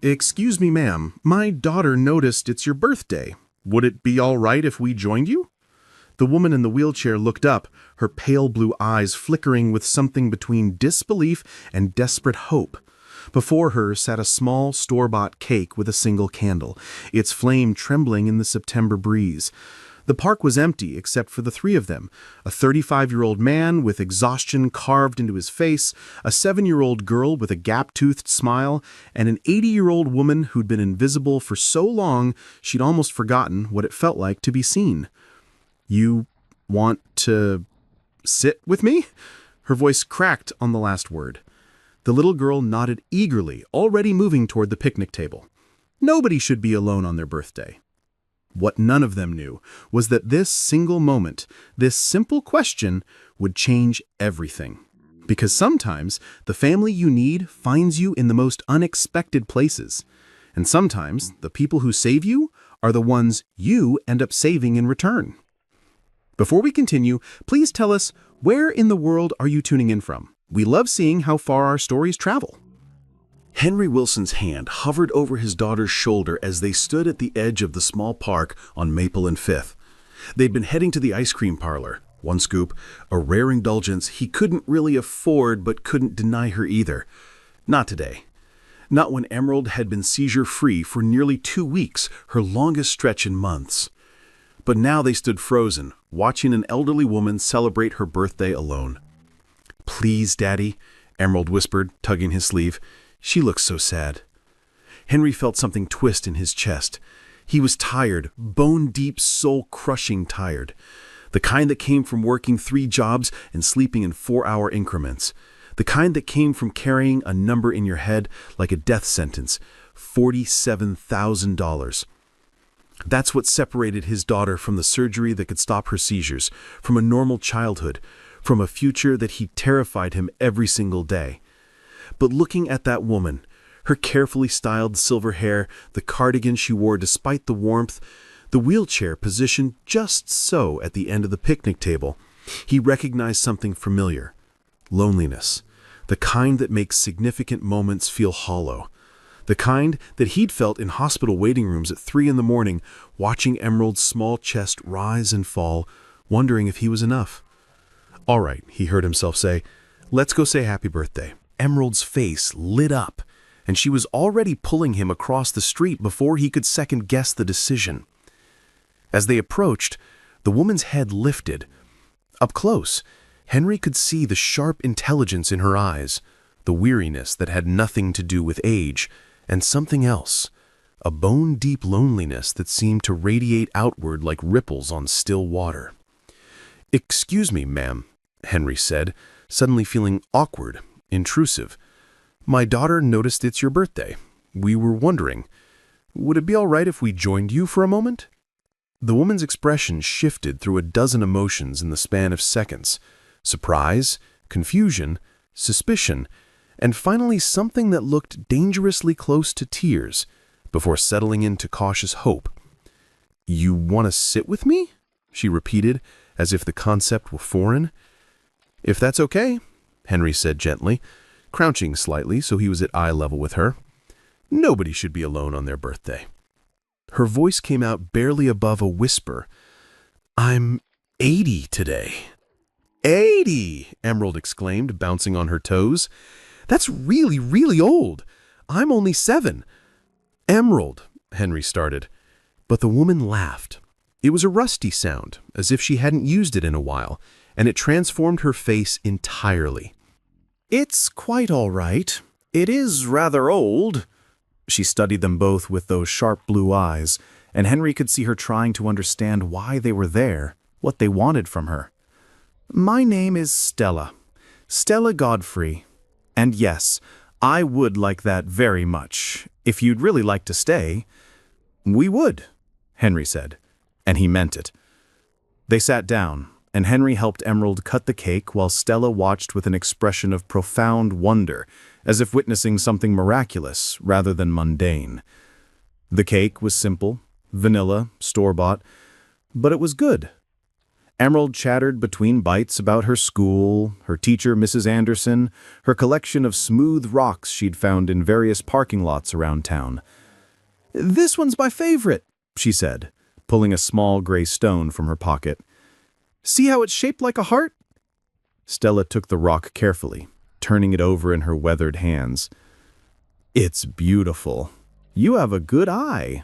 Excuse me, ma'am. My daughter noticed it's your birthday. Would it be all right if we joined you? The woman in the wheelchair looked up, her pale blue eyes flickering with something between disbelief and desperate hope. Before her sat a small store-bought cake with a single candle, its flame trembling in the September breeze. The park was empty except for the three of them, a 35-year-old man with exhaustion carved into his face, a 7-year-old girl with a gap-toothed smile, and an 80-year-old woman who'd been invisible for so long she'd almost forgotten what it felt like to be seen. "You want to sit with me?" Her voice cracked on the last word. The little girl nodded eagerly, already moving toward the picnic table. Nobody should be alone on their birthday. What none of them knew was that this single moment, this simple question, would change everything. Because sometimes the family you need finds you in the most unexpected places. And sometimes the people who save you are the ones you end up saving in return. Before we continue, please tell us, where in the world are you tuning in from? We love seeing how far our stories travel. Henry Wilson's hand hovered over his daughter's shoulder as they stood at the edge of the small park on Maple and Fifth. They'd been heading to the ice cream parlor, one scoop, a rare indulgence he couldn't really afford but couldn't deny her either. Not today. Not when Emerald had been seizure-free for nearly 2 weeks, her longest stretch in months. But now they stood frozen, watching an elderly woman celebrate her birthday alone. "Please, Daddy," Emerald whispered, tugging his sleeve. "She looks so sad." Henry felt something twist in his chest. He was tired, bone-deep, soul-crushing tired. The kind that came from working 3 jobs and sleeping in 4-hour increments. The kind that came from carrying a number in your head like a death sentence, $47,000. That's what separated his daughter from the surgery that could stop her seizures, from a normal childhood, from a future that he terrified him every single day. But looking at that woman, her carefully styled silver hair, the cardigan she wore despite the warmth, the wheelchair positioned just so at the end of the picnic table, he recognized something familiar. Loneliness. The kind that makes significant moments feel hollow. The kind that he'd felt in hospital waiting rooms at 3 in the morning, watching Emerald's small chest rise and fall, wondering if he was enough. "All right," he heard himself say, "let's go say happy birthday." Emerald's face lit up, and she was already pulling him across the street before he could second-guess the decision. As they approached, the woman's head lifted. Up close, Henry could see the sharp intelligence in her eyes, the weariness that had nothing to do with age, and something else, a bone-deep loneliness that seemed to radiate outward like ripples on still water. "Excuse me, ma'am," Henry said, suddenly feeling awkward, intrusive. "My daughter noticed it's your birthday. We were wondering, would it be all right if we joined you for a moment?" The woman's expression shifted through a dozen emotions in the span of seconds. Surprise, confusion, suspicion, and finally something that looked dangerously close to tears, before settling into cautious hope. "You want to sit with me?" she repeated, as if the concept were foreign. "If that's okay," Henry said gently, crouching slightly so he was at eye level with her. "Nobody should be alone on their birthday." Her voice came out barely above a whisper. "I'm 80 today." "80!" Emerald exclaimed, bouncing on her toes. "That's really, really old. I'm only 7. "Emerald," Henry started, but the woman laughed. It was a rusty sound, as if she hadn't used it in a while, and it transformed her face entirely. "It's quite all right. It is rather old." She studied them both with those sharp blue eyes, and Henry could see her trying to understand why they were there, what they wanted from her. "My name is Stella. Stella Godfrey. And yes, I would like that very much. If you'd really like to stay." "We would," Henry said, and he meant it. They sat down, and Henry helped Emerald cut the cake while Stella watched with an expression of profound wonder, as if witnessing something miraculous rather than mundane. The cake was simple, vanilla, store-bought, but it was good. Emerald chattered between bites about her school, her teacher, Mrs. Anderson, her collection of smooth rocks she'd found in various parking lots around town. "This one's my favorite," she said, pulling a small gray stone from her pocket. "See how it's shaped like a heart?" Stella took the rock carefully, turning it over in her weathered hands. "It's beautiful. You have a good eye."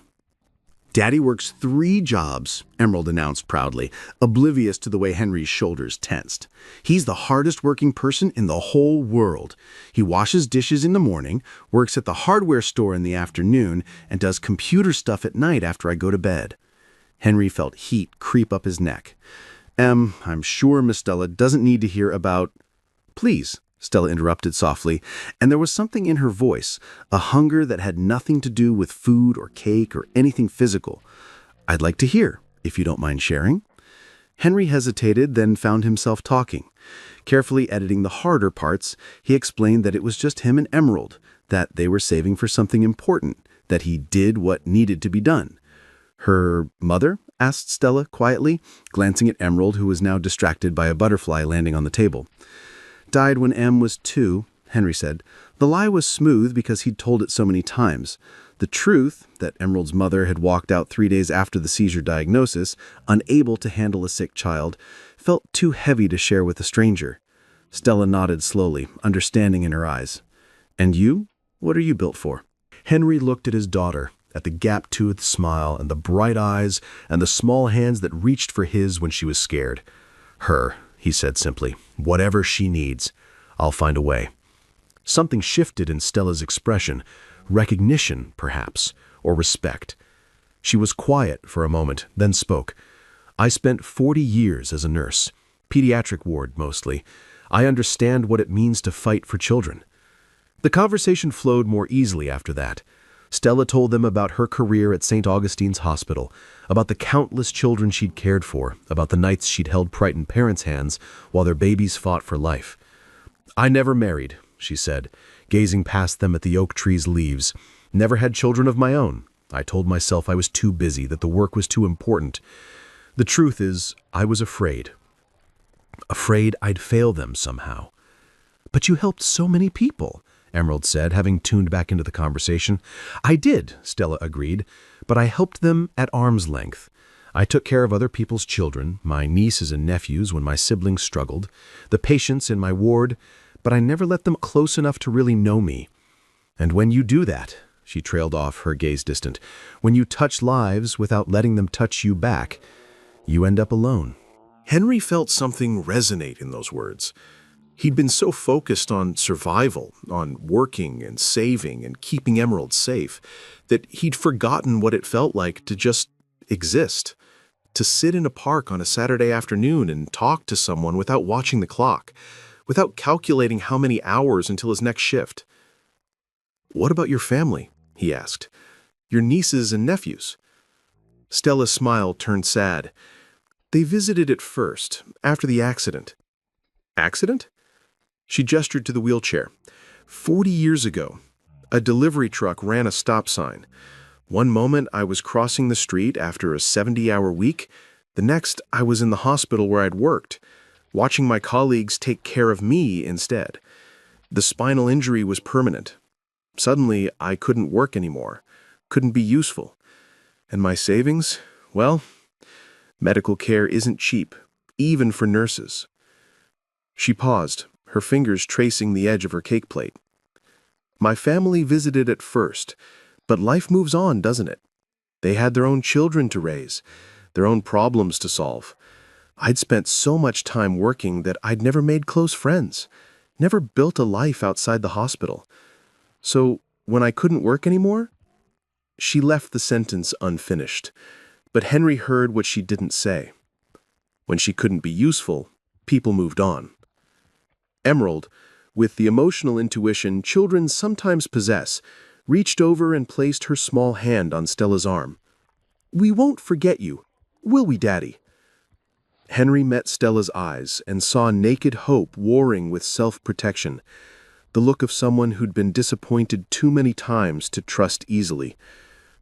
Daddy works 3 jobs, Emerald announced proudly, oblivious to the way Henry's shoulders tensed. He's the hardest working person in the whole world. He washes dishes in the morning, works at the hardware store in the afternoon, and does computer stuff at night after I go to bed. Henry felt heat creep up his neck. I'm sure Miss Stella doesn't need to hear about—" "Please," Stella interrupted softly, and there was something in her voice, a hunger that had nothing to do with food or cake or anything physical. "I'd like to hear, if you don't mind sharing." Henry hesitated, then found himself talking. Carefully editing the harder parts, he explained that it was just him and Emerald, that they were saving for something important, that he did what needed to be done. "Her mother?" asked Stella quietly, glancing at Emerald, who was now distracted by a butterfly landing on the table. "Died when Em was 2, Henry said. The lie was smooth because he'd told it so many times. The truth, that Emerald's mother had walked out 3 days after the seizure diagnosis, unable to handle a sick child, felt too heavy to share with a stranger. Stella nodded slowly, understanding in her eyes. "And you? What are you built for?" Henry looked at his daughter, at the gap-toothed smile and the bright eyes and the small hands that reached for his when she was scared. "Her," he said simply. "Whatever she needs, I'll find a way." Something shifted in Stella's expression, recognition, perhaps, or respect. She was quiet for a moment, then spoke. "I spent 40 years as a nurse, pediatric ward mostly. I understand what it means to fight for children." The conversation flowed more easily after that. Stella told them about her career at St. Augustine's Hospital, about the countless children she'd cared for, about the nights she'd held frightened parents' hands while their babies fought for life. "I never married," she said, gazing past them at the oak tree's leaves. "Never had children of my own. I told myself I was too busy, that the work was too important. The truth is, I was afraid. Afraid I'd fail them somehow." "But you helped so many people," Emerald said, having tuned back into the conversation. "I did," Stella agreed, "but I helped them at arm's length. I took care of other people's children, my nieces and nephews when my siblings struggled, the patients in my ward, but I never let them close enough to really know me. And when you do that," she trailed off, her gaze distant, "when you touch lives without letting them touch you back, you end up alone." Henry felt something resonate in those words. He'd been so focused on survival, on working and saving and keeping Emerald safe, that he'd forgotten what it felt like to just exist, to sit in a park on a Saturday afternoon and talk to someone without watching the clock, without calculating how many hours until his next shift. "What about your family?" he asked. "Your nieces and nephews?" Stella's smile turned sad. "They visited at first, after the accident." "Accident?" She gestured to the wheelchair. 40 years ago, a delivery truck ran a stop sign. One moment I was crossing the street after a 70-hour week. The next, I was in the hospital where I'd worked, watching my colleagues take care of me instead. The spinal injury was permanent. Suddenly, I couldn't work anymore, couldn't be useful. And my savings? Well, medical care isn't cheap, even for nurses." She paused, her fingers tracing the edge of her cake plate. "My family visited at first, but life moves on, doesn't it? They had their own children to raise, their own problems to solve. I'd spent so much time working that I'd never made close friends, never built a life outside the hospital. So when I couldn't work anymore—" She left the sentence unfinished, but Henry heard what she didn't say. When she couldn't be useful, people moved on. Emerald, with the emotional intuition children sometimes possess, reached over and placed her small hand on Stella's arm. "We won't forget you, will we, Daddy?" Henry met Stella's eyes and saw naked hope warring with self-protection, the look of someone who'd been disappointed too many times to trust easily.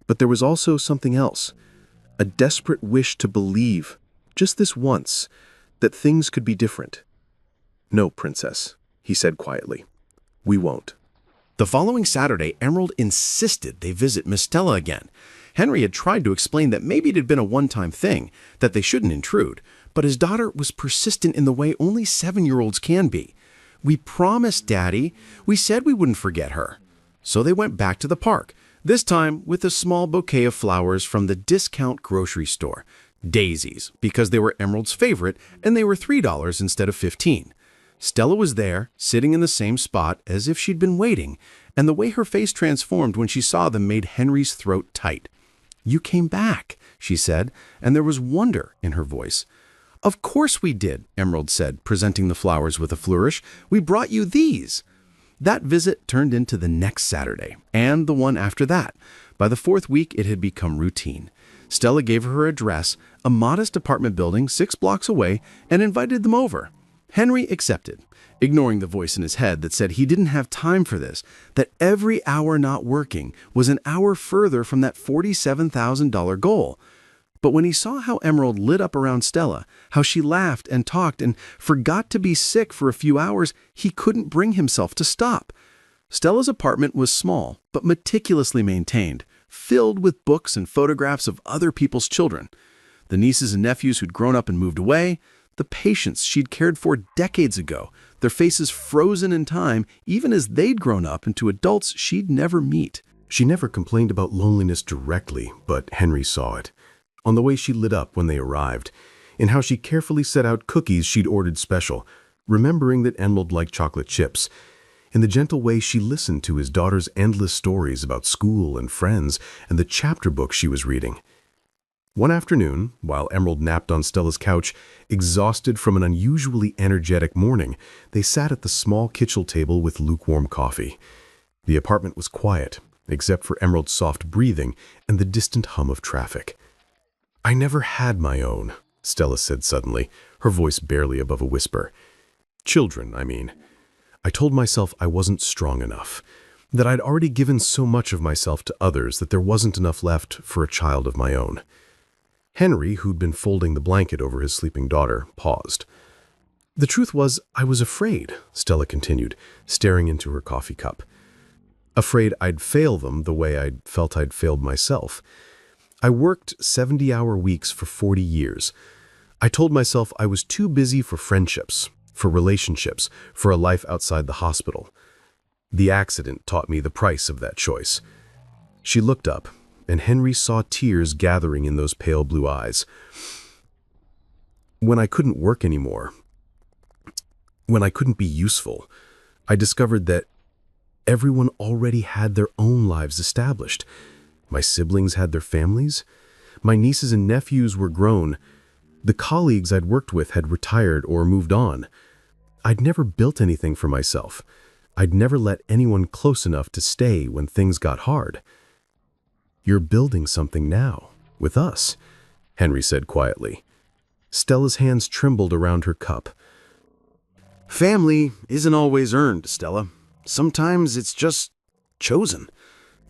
But there was also something else, a desperate wish to believe, Just this once, that things could be different. No, Princess, he said quietly. We won't. The following Saturday, Emerald insisted they visit Miss Stella again. Henry had tried to explain that maybe it had been a one-time thing, that they shouldn't intrude, but his daughter was persistent in the way only 7-year-olds can be. We promised, Daddy. We said we wouldn't forget her. So they went back to the park, this time with a small bouquet of flowers from the discount grocery store. Daisies, because they were Emerald's favorite, and they were $3 instead of $15. Stella was there, sitting in the same spot as if she'd been waiting, and the way her face transformed when she saw them made Henry's throat tight. You came back, she said, and there was wonder in her voice. Of course we did, Emerald said, presenting the flowers with a flourish. We brought you these. That visit turned into the next Saturday, and the one after that. By the 4th week, it had become routine. Stella gave her address, a modest apartment building 6 blocks away, and invited them over. Henry accepted, ignoring the voice in his head that said he didn't have time for this, that every hour not working was an hour further from that $47,000 goal. But when he saw how Emerald lit up around Stella, how she laughed and talked and forgot to be sick for a few hours, he couldn't bring himself to stop. Stella's apartment was small, but meticulously maintained, filled with books and photographs of other people's children. The nieces and nephews who'd grown up and moved away, the patients she'd cared for decades ago, their faces frozen in time even as they'd grown up into adults she'd never meet. She never complained about loneliness directly, but Henry saw it. On the way she lit up when they arrived, in how she carefully set out cookies she'd ordered special, remembering that Emerald liked chocolate chips, in the gentle way she listened to his daughter's endless stories about school and friends and the chapter book she was reading. One afternoon, while Emerald napped on Stella's couch, exhausted from an unusually energetic morning, they sat at the small kitchen table with lukewarm coffee. The apartment was quiet, except for Emerald's soft breathing and the distant hum of traffic. I never had my own, Stella said suddenly, her voice barely above a whisper. Children, I mean. I told myself I wasn't strong enough, that I'd already given so much of myself to others that there wasn't enough left for a child of my own. Henry, who'd been folding the blanket over his sleeping daughter, paused. The truth was, I was afraid, Stella continued, staring into her coffee cup. Afraid I'd fail them the way I'd felt I'd failed myself. I worked 70-hour weeks for 40 years. I told myself I was too busy for friendships, for relationships, for a life outside the hospital. The accident taught me the price of that choice. She looked up, and Henry saw tears gathering in those pale blue eyes. When I couldn't work anymore, when I couldn't be useful, I discovered that everyone already had their own lives established. My siblings had their families. My nieces and nephews were grown. The colleagues I'd worked with had retired or moved on. I'd never built anything for myself. I'd never let anyone close enough to stay when things got hard. You're building something now, with us, Henry said quietly. Stella's hands trembled around her cup. Family isn't always earned, Stella. Sometimes it's just chosen.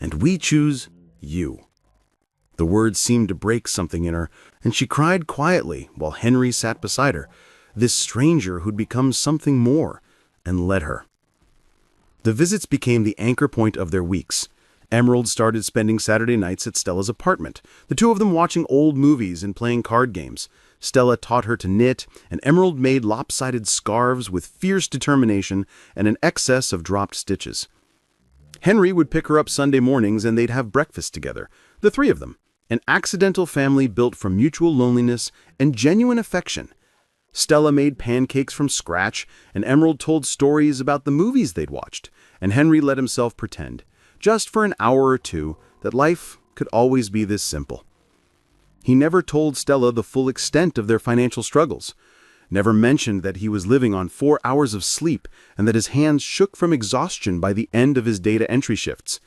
And we choose you. The words seemed to break something in her, and she cried quietly while Henry sat beside her, this stranger who'd become something more, and led her. The visits became the anchor point of their weeks. Emerald started spending Saturday nights at Stella's apartment, the two of them watching old movies and playing card games. Stella taught her to knit, and Emerald made lopsided scarves with fierce determination and an excess of dropped stitches. Henry would pick her up Sunday mornings and they'd have breakfast together, the three of them, an accidental family built from mutual loneliness and genuine affection. Stella made pancakes from scratch, and Emerald told stories about the movies they'd watched, and Henry let himself pretend, just for an hour or two, that life could always be this simple. He never told Stella the full extent of their financial struggles, never mentioned that he was living on 4 hours of sleep and that his hands shook from exhaustion by the end of his data entry shifts,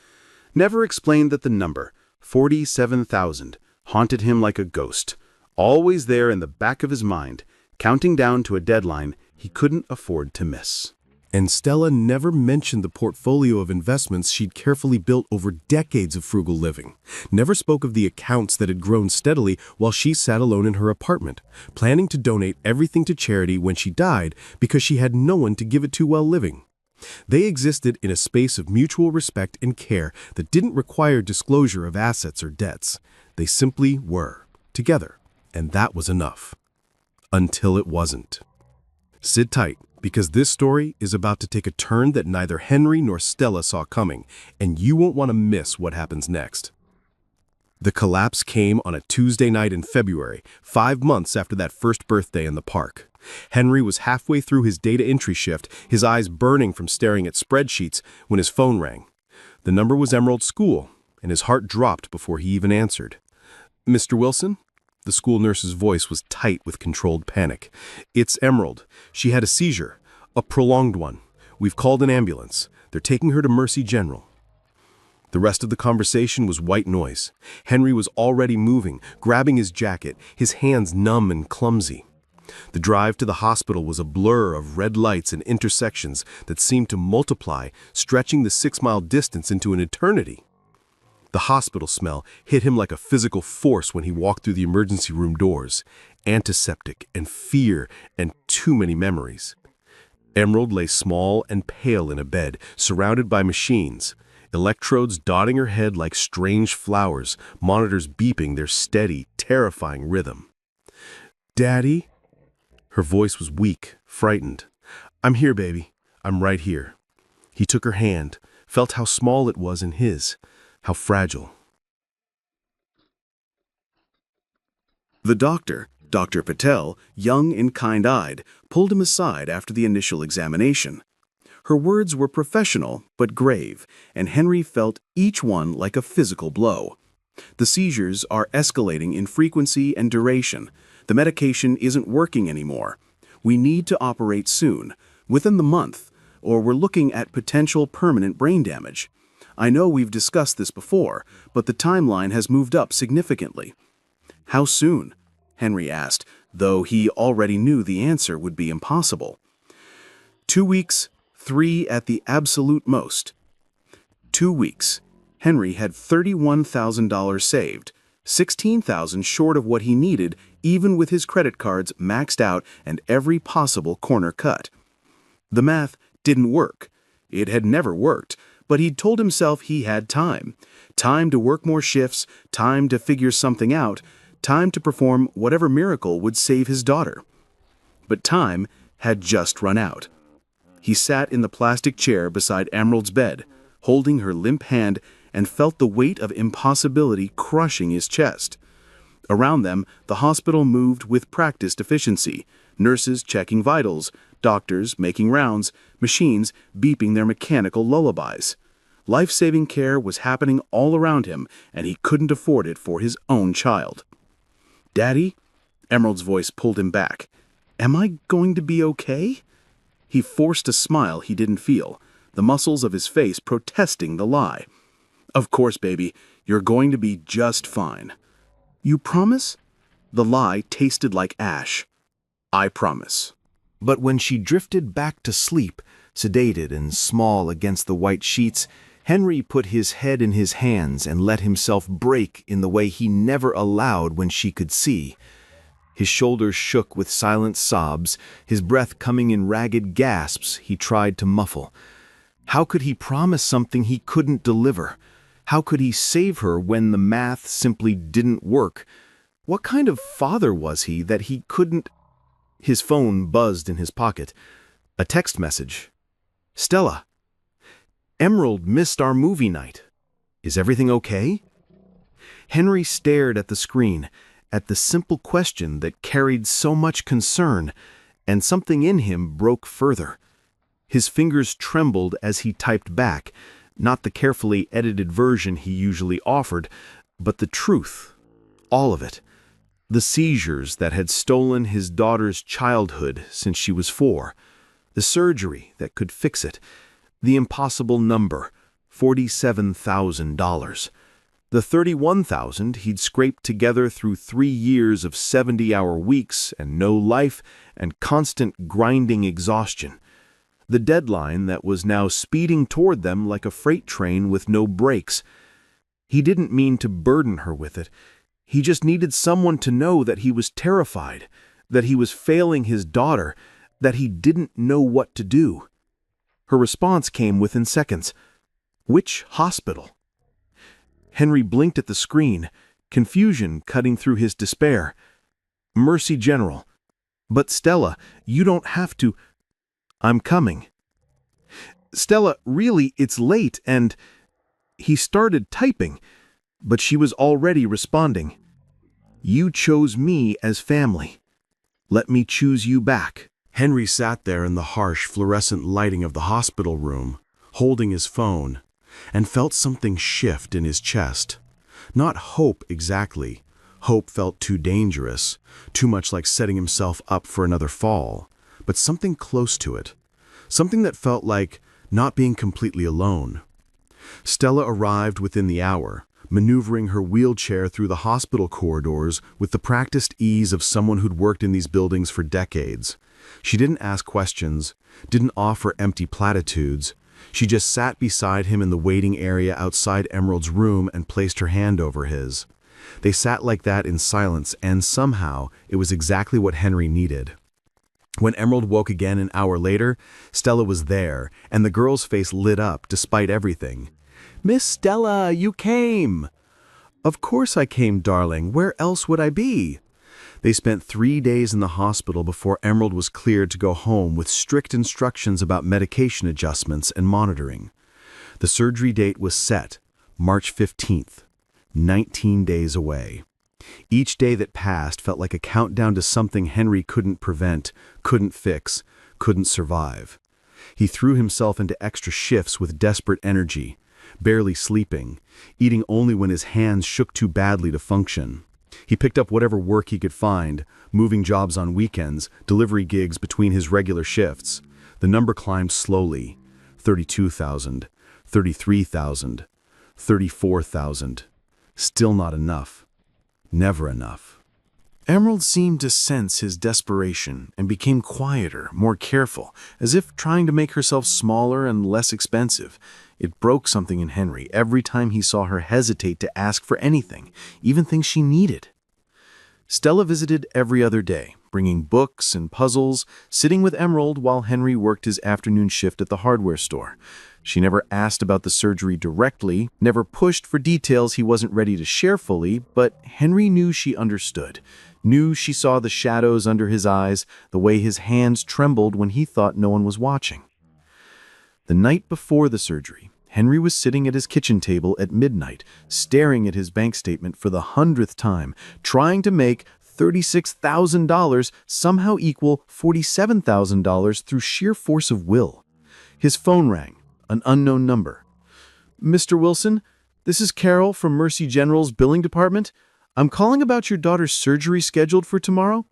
never explained that the number, 47,000, haunted him like a ghost, always there in the back of his mind, counting down to a deadline he couldn't afford to miss. And Stella never mentioned the portfolio of investments she'd carefully built over decades of frugal living, never spoke of the accounts that had grown steadily while she sat alone in her apartment, planning to donate everything to charity when she died because she had no one to give it to while living. They existed in a space of mutual respect and care that didn't require disclosure of assets or debts. They simply were, together, and that was enough. Until it wasn't. Sit tight, because this story is about to take a turn that neither Henry nor Stella saw coming, and you won't want to miss what happens next. The collapse came on a Tuesday night in February, 5 months after that first birthday in the park. Henry was halfway through his data entry shift, his eyes burning from staring at spreadsheets, when his phone rang. The number was Emerald's school, and his heart dropped before he even answered. "Mr. Wilson?" The school nurse's voice was tight with controlled panic. "It's Emerald. She had a seizure, a prolonged one. We've called an ambulance. They're taking her to Mercy General." The rest of the conversation was white noise. Henry was already moving, grabbing his jacket, his hands numb and clumsy. The drive to the hospital was a blur of red lights and intersections that seemed to multiply, stretching the 6-mile distance into an eternity. The hospital smell hit him like a physical force when he walked through the emergency room doors. Antiseptic and fear and too many memories. Emerald lay small and pale in a bed, surrounded by machines. Electrodes dotting her head like strange flowers, monitors beeping their steady, terrifying rhythm. "Daddy?" Her voice was weak, frightened. "I'm here, baby. I'm right here." He took her hand, felt how small it was in his, how fragile. The doctor, Dr. Patel, young and kind-eyed, pulled him aside after the initial examination. Her words were professional but grave, and Henry felt each one like a physical blow. "The seizures are escalating in frequency and duration. The medication isn't working anymore. We need to operate soon, within the month, or we're looking at potential permanent brain damage. I know we've discussed this before, but the timeline has moved up significantly." "How soon?" Henry asked, though he already knew the answer would be impossible. 2 weeks, 3 at the absolute most. 2 weeks. Henry had $31,000 saved, $16,000 short of what he needed, even with his credit cards maxed out and every possible corner cut. The math didn't work. It had never worked, but he'd told himself he had time. Time to work more shifts, time to figure something out, time to perform whatever miracle would save his daughter. But time had just run out. He sat in the plastic chair beside Emerald's bed, holding her limp hand, and felt the weight of impossibility crushing his chest. Around them, the hospital moved with practiced efficiency, nurses checking vitals, doctors making rounds, machines beeping their mechanical lullabies. Life-saving care was happening all around him, and he couldn't afford it for his own child. "Daddy?" Emerald's voice pulled him back. "Am I going to be okay?" He forced a smile he didn't feel, the muscles of his face protesting the lie. "Of course, baby. You're going to be just fine." "You promise?" The lie tasted like ash. "I promise." But when she drifted back to sleep, sedated and small against the white sheets, Henry put his head in his hands and let himself break in the way he never allowed when she could see. His shoulders shook with silent sobs, his breath coming in ragged gasps he tried to muffle. How could he promise something he couldn't deliver? How could he save her when the math simply didn't work? What kind of father was he that he couldn't— His phone buzzed in his pocket. A text message. "Stella, Emerald missed our movie night. Is everything okay?" Henry stared at the screen, at the simple question that carried so much concern, and something in him broke further. His fingers trembled as he typed back, not the carefully edited version he usually offered, but the truth, all of it. The seizures that had stolen his daughter's childhood since she was 4, the surgery that could fix it, the impossible number, $47,000. The $31,000 he'd scraped together through 3 years of 70-hour weeks and no life and constant grinding exhaustion. the deadline that was now speeding toward them like a freight train with no brakes. He didn't mean to burden her with it. He just needed someone to know that he was terrified, that he was failing his daughter, that he didn't know what to do. Her response came within seconds. Which hospital? Henry blinked at the screen, confusion cutting through his despair. Mercy General. But Stella, you don't have to. I'm coming. Stella, really, it's late and... He started typing, but she was already responding. You chose me as family. Let me choose you back. Henry sat there in the harsh fluorescent lighting of the hospital room, holding his phone, and felt something shift in his chest. Not hope exactly. Hope felt too dangerous, too much like setting himself up for another fall, but something close to it. Something that felt like not being completely alone. Stella arrived within the hour, maneuvering her wheelchair through the hospital corridors with the practiced ease of someone who'd worked in these buildings for decades. She didn't ask questions, didn't offer empty platitudes. She just sat beside him in the waiting area outside Emerald's room and placed her hand over his. They sat like that in silence, and somehow it was exactly what Henry needed. When Emerald woke again an hour later, Stella was there, and the girl's face lit up despite everything. "Miss Stella, you came!" "Of course I came, darling. Where else would I be?" They spent 3 days in the hospital before Emerald was cleared to go home with strict instructions about medication adjustments and monitoring. The surgery date was set, March 15th, 19 days away. Each day that passed felt like a countdown to something Henry couldn't prevent, couldn't fix, couldn't survive. He threw himself into extra shifts with desperate energy, barely sleeping, eating only when his hands shook too badly to function. He picked up whatever work he could find, moving jobs on weekends, delivery gigs between his regular shifts. The number climbed slowly. 32,000, 33,000, 34,000. Still not enough. Never enough. Emerald seemed to sense his desperation and became quieter, more careful, as if trying to make herself smaller and less expensive. It broke something in Henry every time he saw her hesitate to ask for anything, even things she needed. Stella visited every other day, bringing books and puzzles, sitting with Emerald while Henry worked his afternoon shift at the hardware store. She never asked about the surgery directly, never pushed for details he wasn't ready to share fully, but Henry knew she understood, knew she saw the shadows under his eyes, the way his hands trembled when he thought no one was watching. The night before the surgery, Henry was sitting at his kitchen table at midnight, staring at his bank statement for the 100th time, trying to make $36,000 somehow equal $47,000 through sheer force of will. His phone rang. An unknown number. "Mr. Wilson, this is Carol from Mercy General's billing department. I'm calling about your daughter's surgery scheduled for tomorrow."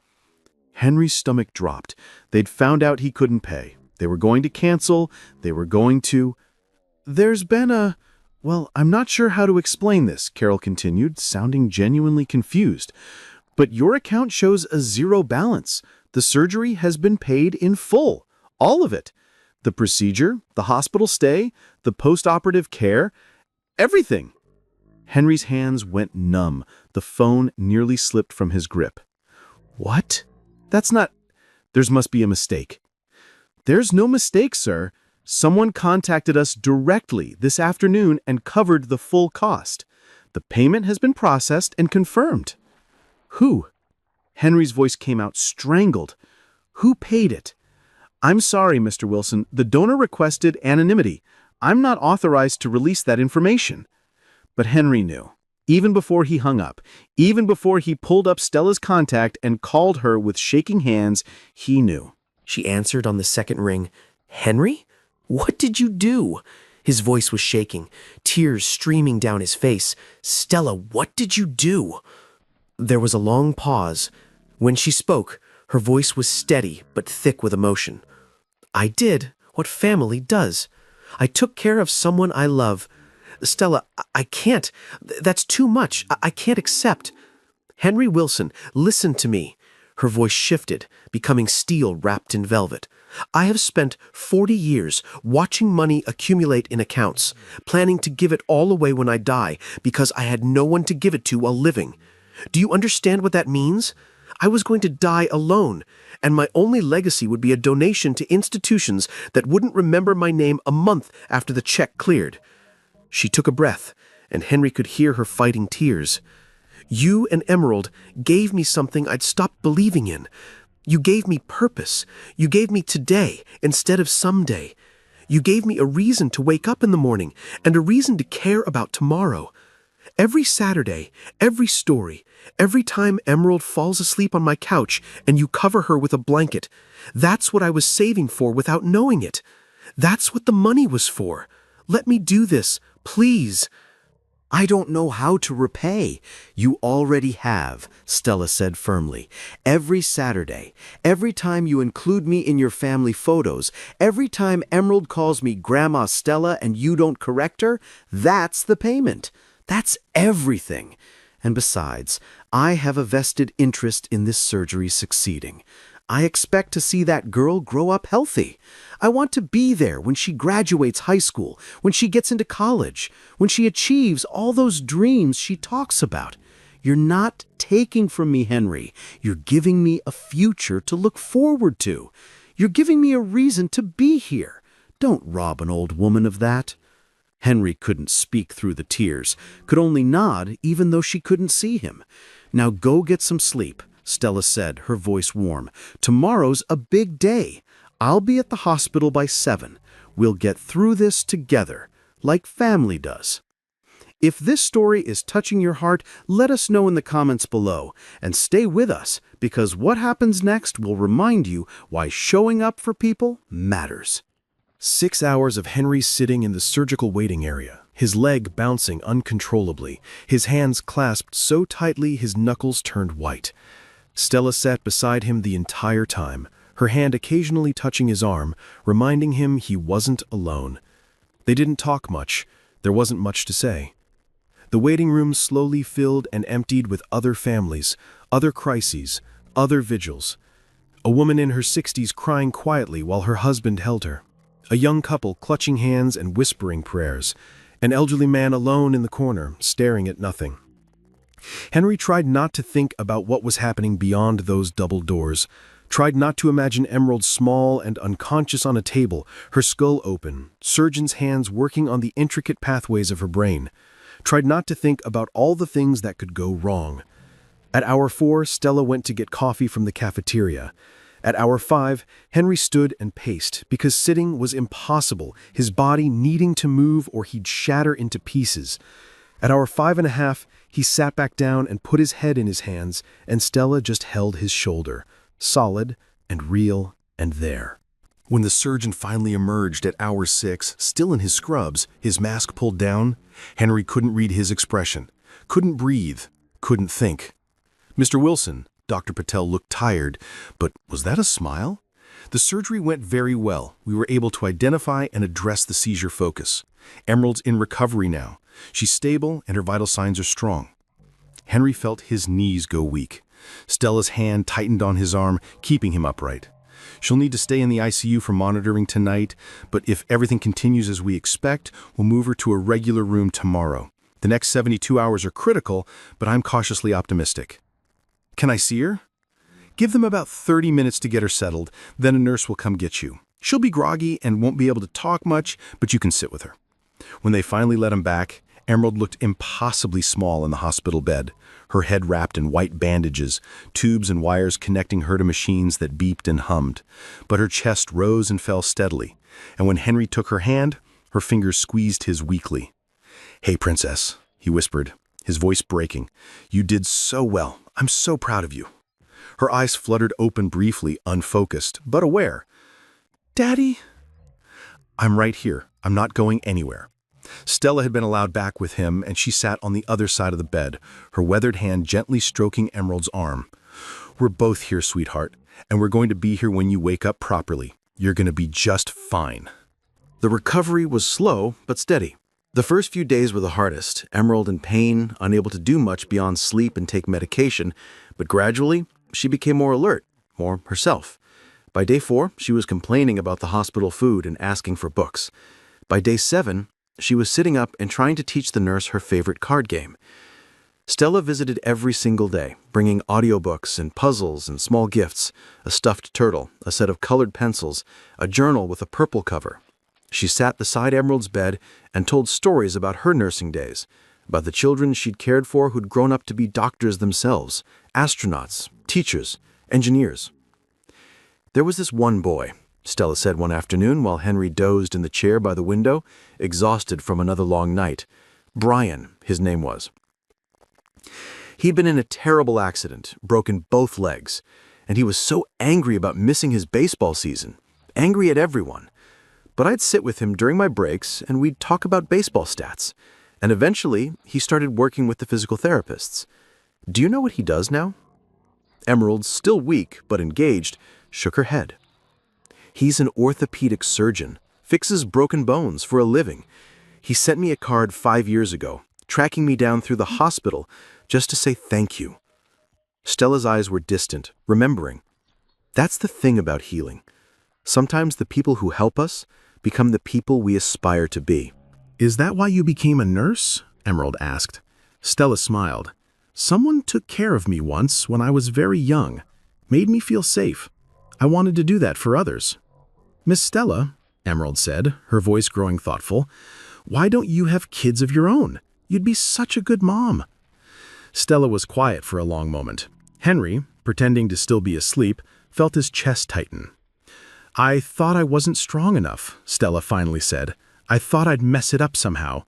Henry's stomach dropped. They'd found out he couldn't pay. They were going to cancel. They were going to... "There's been a... Well, I'm not sure how to explain this," Carol continued, sounding genuinely confused. "But your account shows a zero balance. The surgery has been paid in full. All of it. The procedure, the hospital stay, the post-operative care, everything." Henry's hands went numb. The phone nearly slipped from his grip. "What? That's not... There must be a mistake." "There's no mistake, sir. Someone contacted us directly this afternoon and covered the full cost. The payment has been processed and confirmed." "Who?" Henry's voice came out strangled. "Who paid it?" "I'm sorry, Mr. Wilson. The donor requested anonymity. I'm not authorized to release that information." But Henry knew. Even before he hung up, even before he pulled up Stella's contact and called her with shaking hands, he knew. She answered on the second ring. "Henry? What did you do?" His voice was shaking, tears streaming down his face. "Stella, what did you do?" There was a long pause. When she spoke, her voice was steady but thick with emotion. "I did what family does. I took care of someone I love. Stella, I can't. That's too much. I can't accept." "Henry Wilson, listen to me." Her voice shifted, becoming steel wrapped in velvet. I have spent 40 years watching money accumulate in accounts, planning to give it all away when I die because I had no one to give it to while living. Do you understand what that means? I was going to die alone, and my only legacy would be a donation to institutions that wouldn't remember my name a month after the check cleared. She took a breath, and Henry could hear her fighting tears. You and Emerald gave me something I'd stopped believing in. You gave me purpose. You gave me today instead of someday. You gave me a reason to wake up in the morning and a reason to care about tomorrow. Every Saturday, every story, every time Emerald falls asleep on my couch and you cover her with a blanket, that's what I was saving for without knowing it. That's what the money was for. Let me do this, please. I don't know how to repay. You already have, Stella said firmly. Every Saturday, every time you include me in your family photos, every time Emerald calls me Grandma Stella and you don't correct her, that's the payment. That's everything. And besides, I have a vested interest in this surgery succeeding. I expect to see that girl grow up healthy. I want to be there when she graduates high school, when she gets into college, when she achieves all those dreams she talks about. You're not taking from me, Henry. You're giving me a future to look forward to. You're giving me a reason to be here. Don't rob an old woman of that. Henry couldn't speak through the tears, could only nod even though she couldn't see him. Now go get some sleep, Stella said, her voice warm. Tomorrow's a big day. I'll be at the hospital by 7. We'll get through this together, like family does. If this story is touching your heart, let us know in the comments below. And stay with us, because what happens next will remind you why showing up for people matters. 6 hours of Henry sitting in the surgical waiting area, his leg bouncing uncontrollably, his hands clasped so tightly his knuckles turned white. Stella sat beside him the entire time, her hand occasionally touching his arm, reminding him he wasn't alone. They didn't talk much. There wasn't much to say. The waiting room slowly filled and emptied with other families, other crises, other vigils. A woman in her 60s crying quietly while her husband held her. A young couple clutching hands and whispering prayers. An elderly man alone in the corner, staring at nothing. Henry tried not to think about what was happening beyond those double doors, tried not to imagine Emerald small and unconscious on a table, her skull open, surgeon's hands working on the intricate pathways of her brain, tried not to think about all the things that could go wrong. At hour 4, Stella went to get coffee from the cafeteria. At hour 5, Henry stood and paced, because sitting was impossible, his body needing to move or he'd shatter into pieces. At hour 5.5, he sat back down and put his head in his hands, and Stella just held his shoulder, solid and real and there. When the surgeon finally emerged at hour 6, still in his scrubs, his mask pulled down, Henry couldn't read his expression, couldn't breathe, couldn't think. "Mr. Wilson," Dr. Patel looked tired, but was that a smile? "The surgery went very well. We were able to identify and address the seizure focus. Emerald's in recovery now. She's stable and her vital signs are strong." Henry felt his knees go weak. Stella's hand tightened on his arm, keeping him upright. "She'll need to stay in the ICU for monitoring tonight, but if everything continues as we expect, we'll move her to a regular room tomorrow. The next 72 hours are critical, but I'm cautiously optimistic." "Can I see her?" "Give them about 30 minutes to get her settled, then a nurse will come get you. She'll be groggy and won't be able to talk much, but you can sit with her." When they finally let him back, Emerald looked impossibly small in the hospital bed, her head wrapped in white bandages, tubes and wires connecting her to machines that beeped and hummed. But her chest rose and fell steadily, and when Henry took her hand, her fingers squeezed his weakly. "Hey, Princess," he whispered, his voice breaking. "You did so well. I'm so proud of you." Her eyes fluttered open briefly, unfocused, but aware. "Daddy?" "I'm right here. I'm not going anywhere." Stella had been allowed back with him, and she sat on the other side of the bed, her weathered hand gently stroking Emerald's arm. "We're both here, sweetheart, and we're going to be here when you wake up properly. You're going to be just fine." The recovery was slow but steady. The first few days were the hardest, Emerald in pain, unable to do much beyond sleep and take medication, but gradually, she became more alert, more herself. By day 4, she was complaining about the hospital food and asking for books. By day 7, she was sitting up and trying to teach the nurse her favorite card game. Stella visited every single day, bringing audiobooks and puzzles and small gifts, a stuffed turtle, a set of colored pencils, a journal with a purple cover. She sat beside Emerald's bed and told stories about her nursing days, about the children she'd cared for who'd grown up to be doctors themselves, astronauts, teachers, engineers. There was this one boy, Stella said one afternoon while Henry dozed in the chair by the window, exhausted from another long night. Brian, his name was. He'd been in a terrible accident, broken both legs, and he was so angry about missing his baseball season, angry at everyone. But I'd sit with him during my breaks and we'd talk about baseball stats. And eventually, he started working with the physical therapists. Do you know what he does now? Emerald, still weak but engaged, shook her head. He's an orthopedic surgeon, fixes broken bones for a living. He sent me a card 5 years ago, tracking me down through the hospital just to say thank you. Stella's eyes were distant, remembering. That's the thing about healing. Sometimes the people who help us become the people we aspire to be. Is that why you became a nurse? Emerald asked. Stella smiled. Someone took care of me once when I was very young, made me feel safe. I wanted to do that for others. Miss Stella, Emerald said, her voice growing thoughtful, why don't you have kids of your own? You'd be such a good mom. Stella was quiet for a long moment. Henry, pretending to still be asleep, felt his chest tighten. I thought I wasn't strong enough, Stella finally said. I thought I'd mess it up somehow.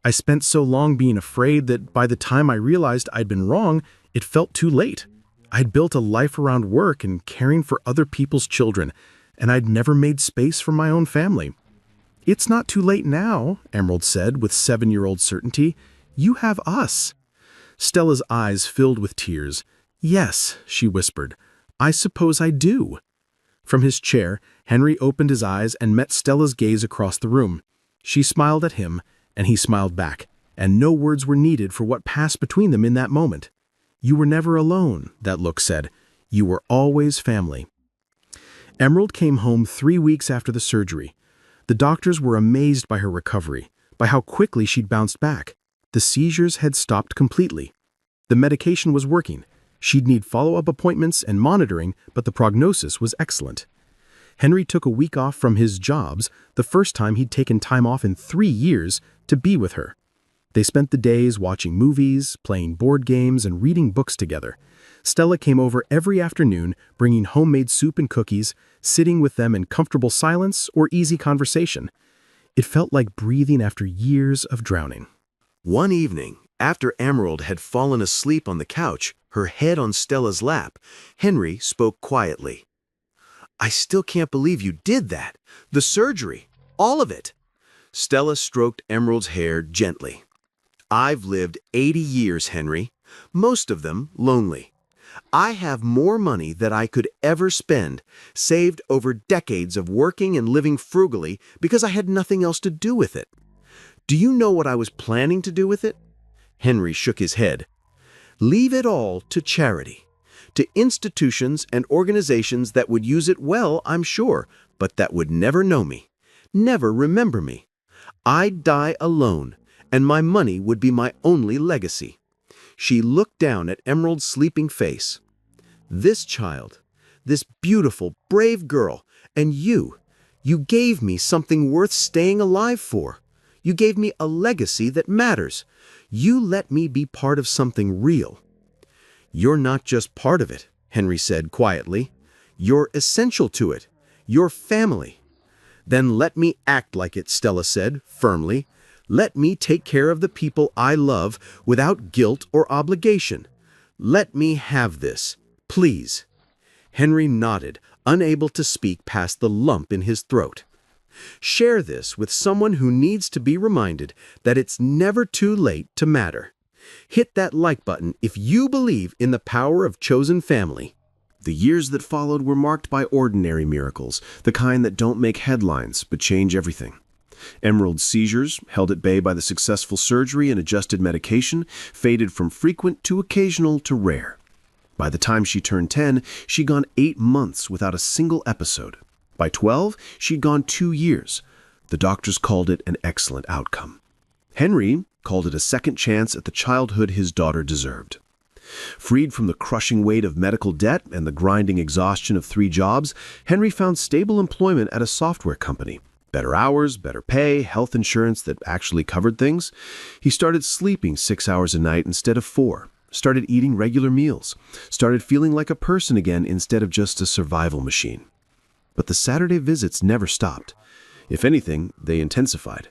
I spent so long being afraid that by the time I realized I'd been wrong, it felt too late. I'd built a life around work and caring for other people's children, and I'd never made space for my own family. It's not too late now, Emerald said with 7-year-old certainty. You have us. Stella's eyes filled with tears. Yes, she whispered. I suppose I do. From his chair, Henry opened his eyes and met Stella's gaze across the room. She smiled at him, and he smiled back, and no words were needed for what passed between them in that moment. You were never alone, that look said. You were always family. Emerald came home 3 weeks after the surgery. The doctors were amazed by her recovery, by how quickly she'd bounced back. The seizures had stopped completely. The medication was working. She'd need follow-up appointments and monitoring, but the prognosis was excellent. Henry took a week off from his jobs, the first time he'd taken time off in 3 years, to be with her. They spent the days watching movies, playing board games, and reading books together. Stella came over every afternoon, bringing homemade soup and cookies, sitting with them in comfortable silence or easy conversation. It felt like breathing after years of drowning. One evening, after Emerald had fallen asleep on the couch, her head on Stella's lap, Henry spoke quietly. I still can't believe you did that. The surgery. All of it. Stella stroked Emerald's hair gently. I've lived 80 years, Henry. Most of them lonely. I have more money than I could ever spend, saved over decades of working and living frugally because I had nothing else to do with it. Do you know what I was planning to do with it? Henry shook his head. Leave it all to charity, to institutions and organizations that would use it well, I'm sure, but that would never know me, never remember me. I'd die alone, and my money would be my only legacy. She looked down at Emerald's sleeping face. This child, this beautiful, brave girl, and you gave me something worth staying alive for. You gave me a legacy that matters. You let me be part of something real. You're not just part of it, Henry said quietly. You're essential to it. You're family. Then let me act like it, Stella said firmly. Let me take care of the people I love without guilt or obligation. Let me have this, please. Henry nodded, unable to speak past the lump in his throat. Share this with someone who needs to be reminded that it's never too late to matter. Hit that like button if you believe in the power of chosen family. The years that followed were marked by ordinary miracles, the kind that don't make headlines but change everything. Emerald's seizures, held at bay by the successful surgery and adjusted medication, faded from frequent to occasional to rare. By the time she turned 10, she'd gone 8 months without a single episode. By 12, she'd gone 2 years. The doctors called it an excellent outcome. Henry called it a second chance at the childhood his daughter deserved. Freed from the crushing weight of medical debt and the grinding exhaustion of 3 jobs, Henry found stable employment at a software company. Better hours, better pay, health insurance that actually covered things. He started sleeping 6 hours a night instead of 4, started eating regular meals, started feeling like a person again instead of just a survival machine. But the Saturday visits never stopped. If anything, they intensified.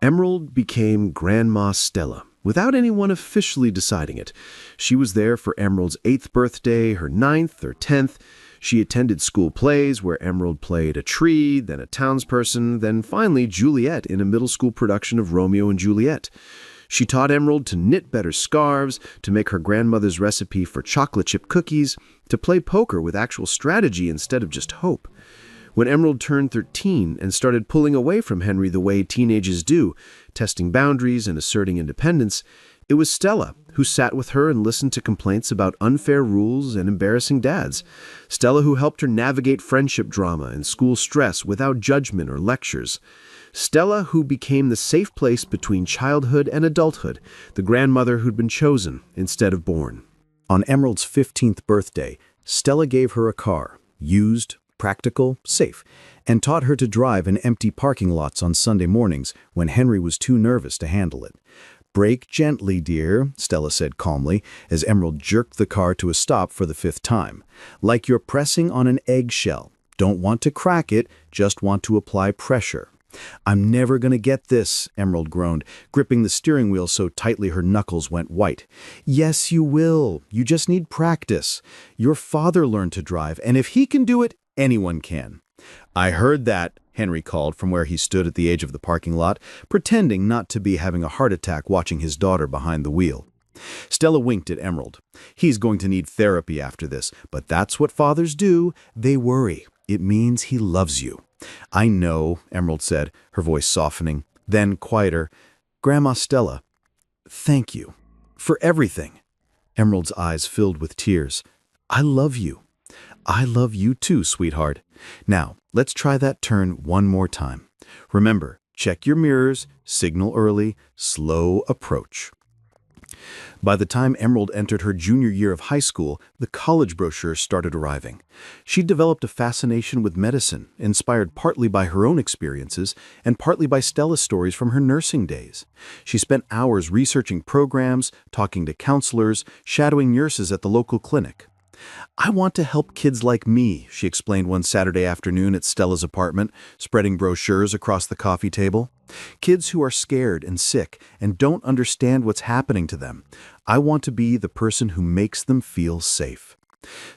Emerald became Grandma Stella, without anyone officially deciding it. She was there for Emerald's 8th birthday, her 9th or 10th. She attended school plays where Emerald played a tree, then a townsperson, then finally Juliet in a middle school production of Romeo and Juliet. She taught Emerald to knit better scarves, to make her grandmother's recipe for chocolate chip cookies, to play poker with actual strategy instead of just hope. When Emerald turned 13 and started pulling away from Henry the way teenagers do, testing boundaries and asserting independence, it was Stella who sat with her and listened to complaints about unfair rules and embarrassing dads. Stella who helped her navigate friendship drama and school stress without judgment or lectures. Stella who became the safe place between childhood and adulthood, the grandmother who'd been chosen instead of born. On Emerald's 15th birthday, Stella gave her a car, used, practical, safe, and taught her to drive in empty parking lots on Sunday mornings when Henry was too nervous to handle it. "Brake gently, dear," Stella said calmly, as Emerald jerked the car to a stop for the 5th time. "Like you're pressing on an eggshell. Don't want to crack it, just want to apply pressure." "I'm never going to get this," Emerald groaned, gripping the steering wheel so tightly her knuckles went white. "Yes, you will. You just need practice. Your father learned to drive, and if he can do it, anyone can." "I heard that," Henry called from where he stood at the edge of the parking lot, pretending not to be having a heart attack watching his daughter behind the wheel. Stella winked at Emerald. "He's going to need therapy after this, but that's what fathers do. They worry. It means he loves you." "I know," Emerald said, her voice softening. Then, quieter, "Grandma Stella, thank you for everything." Emerald's eyes filled with tears. "I love you." "I love you too, sweetheart. Now, let's try that turn one more time. Remember, check your mirrors, signal early, slow approach." By the time Emerald entered her junior year of high school, the college brochures started arriving. She'd developed a fascination with medicine, inspired partly by her own experiences and partly by Stella's stories from her nursing days. She spent hours researching programs, talking to counselors, shadowing nurses at the local clinic. "I want to help kids like me," she explained one Saturday afternoon at Stella's apartment, spreading brochures across the coffee table. "Kids who are scared and sick and don't understand what's happening to them. I want to be the person who makes them feel safe."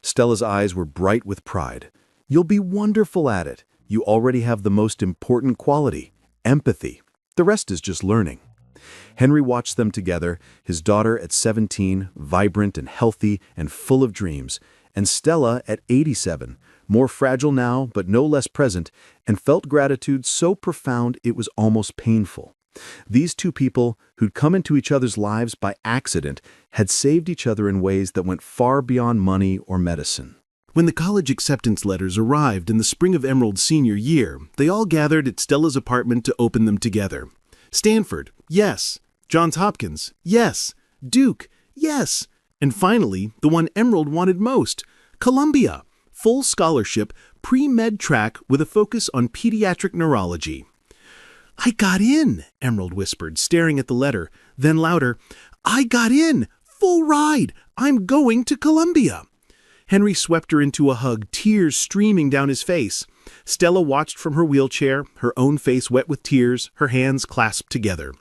Stella's eyes were bright with pride. "You'll be wonderful at it. You already have the most important quality, empathy. The rest is just learning." Henry watched them together, his daughter at 17, vibrant and healthy and full of dreams, and Stella at 87, more fragile now but no less present, and felt gratitude so profound it was almost painful. These two people, who'd come into each other's lives by accident, had saved each other in ways that went far beyond money or medicine. When the college acceptance letters arrived in the spring of Emerald's senior year, they all gathered at Stella's apartment to open them together. Stanford, yes. Johns Hopkins, yes. Duke, yes. And finally, the one Emerald wanted most, Columbia, full scholarship, pre-med track with a focus on pediatric neurology. "I got in," Emerald whispered, staring at the letter. Then louder, "I got in! Full ride! I'm going to Columbia!" Henry swept her into a hug, tears streaming down his face. Stella watched from her wheelchair, her own face wet with tears, her hands clasped together.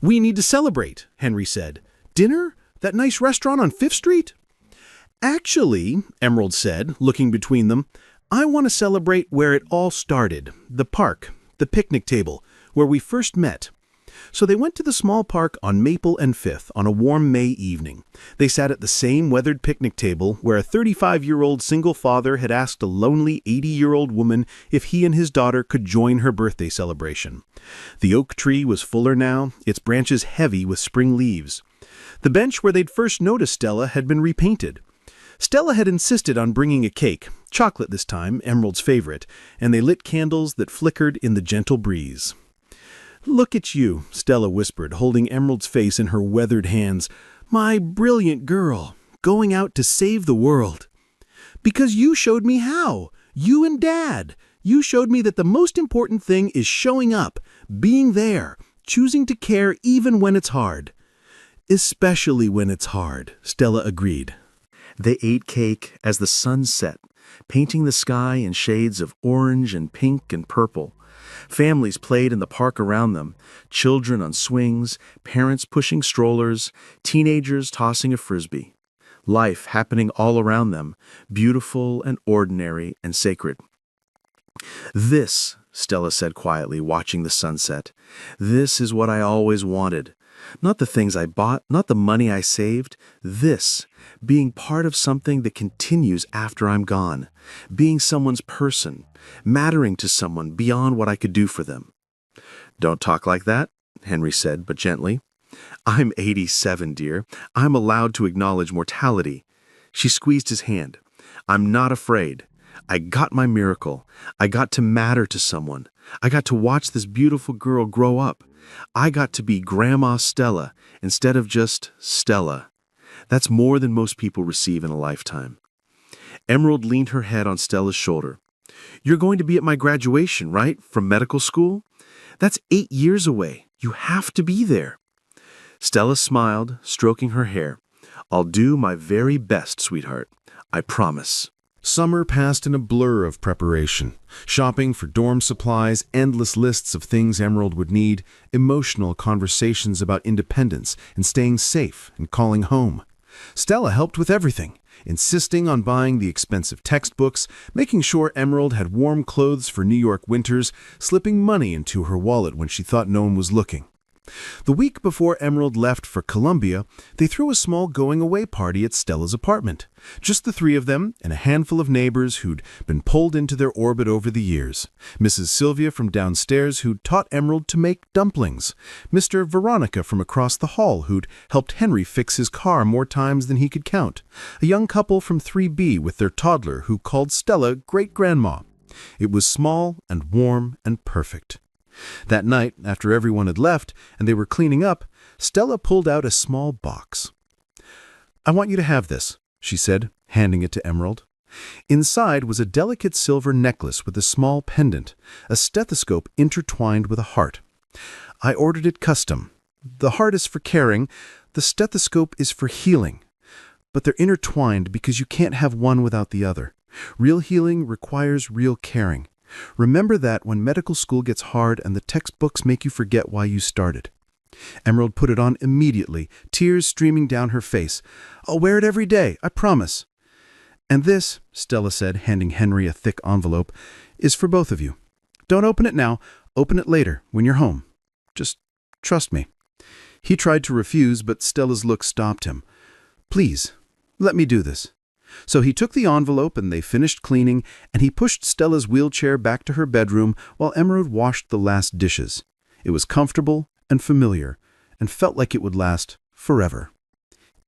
"We need to celebrate," Henry said. "Dinner? That nice restaurant on 5th Street?" "Actually," Emerald said, looking between them, "I want to celebrate where it all started, the park, the picnic table, where we first met." So they went to the small park on Maple and 5th on a warm May evening. They sat at the same weathered picnic table where a 35-year-old single father had asked a lonely 80-year-old woman if he and his daughter could join her birthday celebration. The oak tree was fuller now, its branches heavy with spring leaves. The bench where they'd first noticed Stella had been repainted. Stella had insisted on bringing a cake, chocolate this time, Emerald's favorite, and they lit candles that flickered in the gentle breeze. "Look at you," Stella whispered, holding Emerald's face in her weathered hands. "My brilliant girl, going out to save the world. Because you showed me how. You and Dad. You showed me that the most important thing is showing up, being there, choosing to care even when it's hard." "Especially when it's hard," Stella agreed. They ate cake as the sun set, painting the sky in shades of orange and pink and purple. Families played in the park around them, children on swings, parents pushing strollers, teenagers tossing a frisbee. Life happening all around them, beautiful and ordinary and sacred. "This," Stella said quietly, watching the sunset, "this is what I always wanted. Not the things I bought, not the money I saved. This, being part of something that continues after I'm gone. Being someone's person, mattering to someone beyond what I could do for them." "Don't talk like that," Henry said, but gently. "I'm 87, dear. I'm allowed to acknowledge mortality." She squeezed his hand. "I'm not afraid. I got my miracle. I got to matter to someone. I got to watch this beautiful girl grow up. I got to be Grandma Stella instead of just Stella. That's more than most people receive in a lifetime." Emerald leaned her head on Stella's shoulder. "You're going to be at my graduation, right? From medical school? That's 8 years away. You have to be there." Stella smiled, stroking her hair. "I'll do my very best, sweetheart. I promise." Summer passed in a blur of preparation. Shopping for dorm supplies, endless lists of things Emerald would need, emotional conversations about independence and staying safe and calling home. Stella helped with everything, insisting on buying the expensive textbooks, making sure Emerald had warm clothes for New York winters, slipping money into her wallet when she thought no one was looking. The week before Emerald left for Columbia, they threw a small going-away party at Stella's apartment. Just the three of them and a handful of neighbors who'd been pulled into their orbit over the years. Mrs. Sylvia from downstairs, who'd taught Emerald to make dumplings. Mr. Veronica from across the hall, who'd helped Henry fix his car more times than he could count. A young couple from 3B with their toddler who called Stella great-grandma. It was small and warm and perfect. That night, after everyone had left and they were cleaning up, Stella pulled out a small box. "I want you to have this," she said, handing it to Emerald. Inside was a delicate silver necklace with a small pendant, a stethoscope intertwined with a heart. "I ordered it custom. The heart is for caring, the stethoscope is for healing. But they're intertwined because you can't have one without the other. Real healing requires real caring. Remember that when medical school gets hard and the textbooks make you forget why you started." Emerald put it on immediately, tears streaming down her face. "I'll wear it every day, I promise." "And this," Stella said, handing Henry a thick envelope, "is for both of you. Don't open it now. Open it later, when you're home. Just trust me." He tried to refuse, but Stella's look stopped him. "Please, let me do this." So he took the envelope and they finished cleaning, and he pushed Stella's wheelchair back to her bedroom while Emerald washed the last dishes. It was comfortable and familiar, and felt like it would last forever.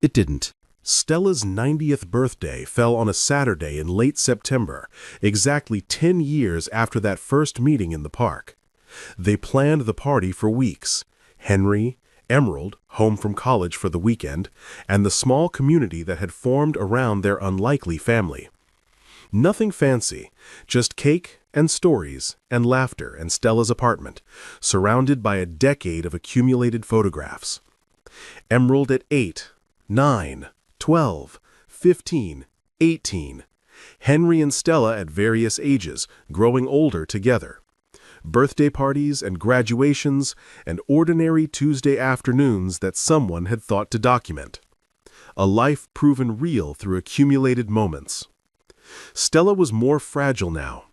It didn't. Stella's 90th birthday fell on a Saturday in late September, exactly 10 years after that first meeting in the park. They planned the party for weeks. Henry, Emerald, home from college for the weekend, and the small community that had formed around their unlikely family. Nothing fancy, just cake and stories and laughter in Stella's apartment, surrounded by a decade of accumulated photographs. Emerald at 8, 9, 12, 15, 18. Henry and Stella at various ages, growing older together. Birthday parties and graduations and ordinary Tuesday afternoons that someone had thought to document. A life proven real through accumulated moments. Stella was more fragile now.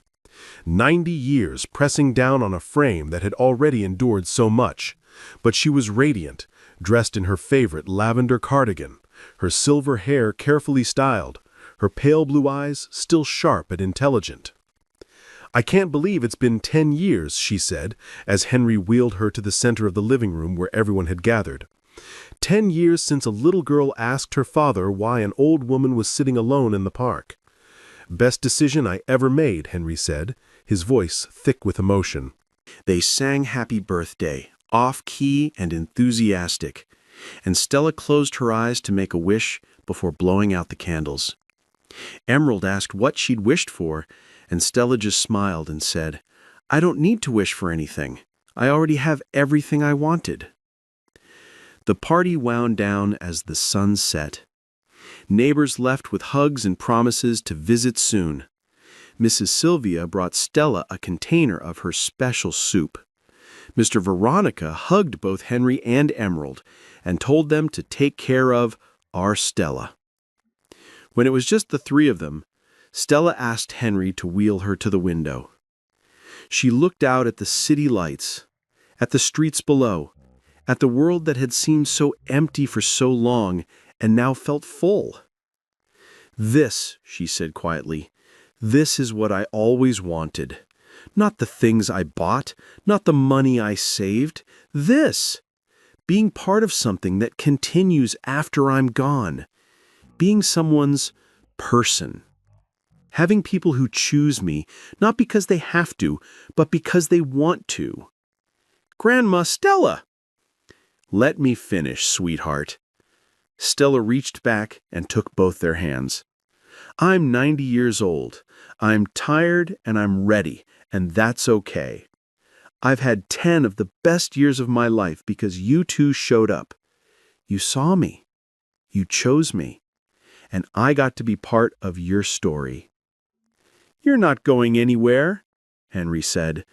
90 years pressing down on a frame that had already endured so much, but she was radiant, dressed in her favorite lavender cardigan, her silver hair carefully styled, her pale blue eyes still sharp and intelligent. "I can't believe it's been 10 years, she said, as Henry wheeled her to the center of the living room where everyone had gathered. 10 years since a little girl asked her father why an old woman was sitting alone in the park. "Best decision I ever made," Henry said, his voice thick with emotion. They sang Happy Birthday, off-key and enthusiastic, and Stella closed her eyes to make a wish before blowing out the candles. Emerald asked what she'd wished for, and Stella just smiled and said, "I don't need to wish for anything. I already have everything I wanted." The party wound down as the sun set. Neighbors left with hugs and promises to visit soon. Mrs. Sylvia brought Stella a container of her special soup. Mr. Veronica hugged both Henry and Emerald and told them to take care of our Stella. When it was just the three of them, Stella asked Henry to wheel her to the window. She looked out at the city lights, at the streets below, at the world that had seemed so empty for so long and now felt full. "This," she said quietly, "this is what I always wanted. Not the things I bought, not the money I saved. This! Being part of something that continues after I'm gone. Being someone's person. Having people who choose me, not because they have to, but because they want to. Grandma Stella!" "Let me finish, sweetheart." Stella reached back and took both their hands. "I'm 90 years old. I'm tired and I'm ready, and that's okay. I've had 10 of the best years of my life because you two showed up. You saw me. You chose me. And I got to be part of your story." "You're not going anywhere," Henry said,